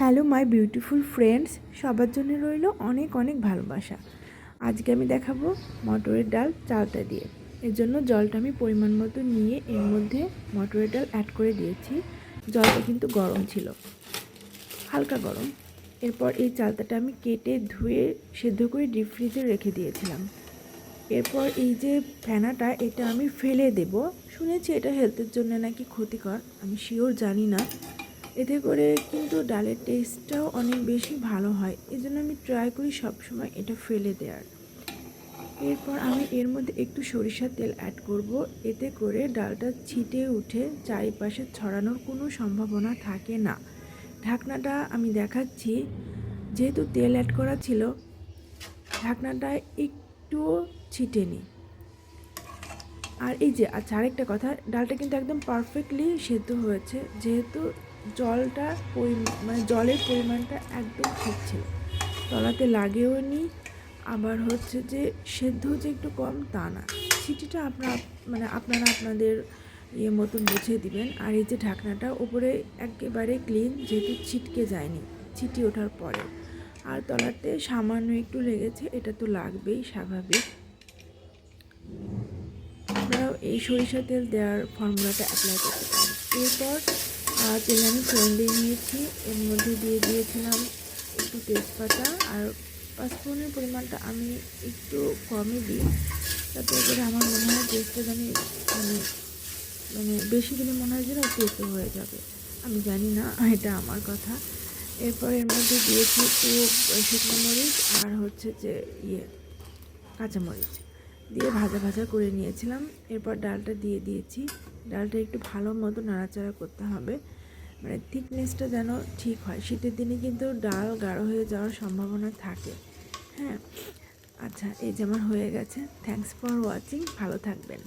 Hello my beautiful friends, সবার জন্য রইল অনেক অনেক ভালোবাসা। আজকে আমি দেখাবো মটরের ডাল চালটা দিয়ে। এর জন্য জলটা আমি পরিমাণ মতো নিয়ে এর মধ্যে মটরের ডাল অ্যাড করে দিয়েছি। জলটা কিন্তু গরম ছিল, হালকা গরম। এরপর এই চালটাটা আমি কেটে ধুয়ে সেদ্ধ করে ডিপ ফ্রিজে রেখে দিয়েছিলাম। এরপর এই যে ফেনাটা, এটা আমি ফেলে দেব। শুনেছি এটা হেলথের জন্য নাকি ক্ষতিকর, আমি শিওর জানি না। এতে করে কিন্তু ডালের টেস্টটাও অনেক বেশি ভালো হয়, এই জন্য আমি ট্রাই করি সবসময় এটা ফেলে দেওয়ার। এরপর আমি এর মধ্যে একটু সরিষার তেল অ্যাড করব, এতে করে ডালটা ছিটে উঠে চারিপাশে ছড়ানোর কোনো সম্ভাবনা থাকে না। ঢাকনাটা আমি দেখাচ্ছি, যেহেতু তেল অ্যাড করা ছিল, ঢাকনাটা একটুও ছিটেনি। আর এই যে আচ্ছা, আরেকটা কথা, ডালটা কিন্তু একদম পারফেক্টলি সেদ্ধ হয়েছে, যেহেতু জলটা মানে জলের পরিমাণটা একদম ঠিক ছিল, তলাতে লাগেও নি। আবার হচ্ছে যে সেদ্ধ যে একটু কম তা না। সিটিটা আপনারা আপনাদের মতন বুঝে দিবেন। আর এই যে ঢাকনাটা উপরে একেবারে ক্লিন, যেহেতু ছিটকে যায়নি ছিটি ওঠার পরে। আর তলাতে সামান্য একটু লেগেছে, এটা তো লাগবেই, স্বাভাবিক। আপনারাও এই সরিষা তেল দেওয়ার ফর্মুলাটা অ্যাপ্লাই করতে পারেন। এরপর তেলে আমি ফোড়ন দিয়ে নিয়েছি, এর মধ্যে দিয়ে দিয়েছিলাম একটু তেজপাতা, আর পাঁচফোড়নের পরিমাণটা আমি একটু কমই দিই, তাতে করে আমার মনে হয় টেস্টটা জানি মানে মানে বেশি দিলে মনে হয় যেন তেতো হয়ে যাবে। আমি জানি না, এটা আমার কথা। এরপর এর মধ্যে দিয়েছি একটু শুকনো মরিচ আর হচ্ছে যে কাঁচামরিচ দিয়ে ভাজা ভাজা করে নিয়েছিলাম। এরপর ডালটা দিয়ে দিয়েছি। ডালটা একটু ভালো মতো নাড়াচাড়া করতে হবে, মানে থিকনেসটা যেন ঠিক হয়। শীতের দিনে কিন্তু ডাল গাঢ় হয়ে যাওয়ার সম্ভাবনা থাকে। হ্যাঁ, আচ্ছা, এই যেমন হয়ে গেছে। থ্যাঙ্কস ফর ওয়াচিং, ভালো থাকবেন।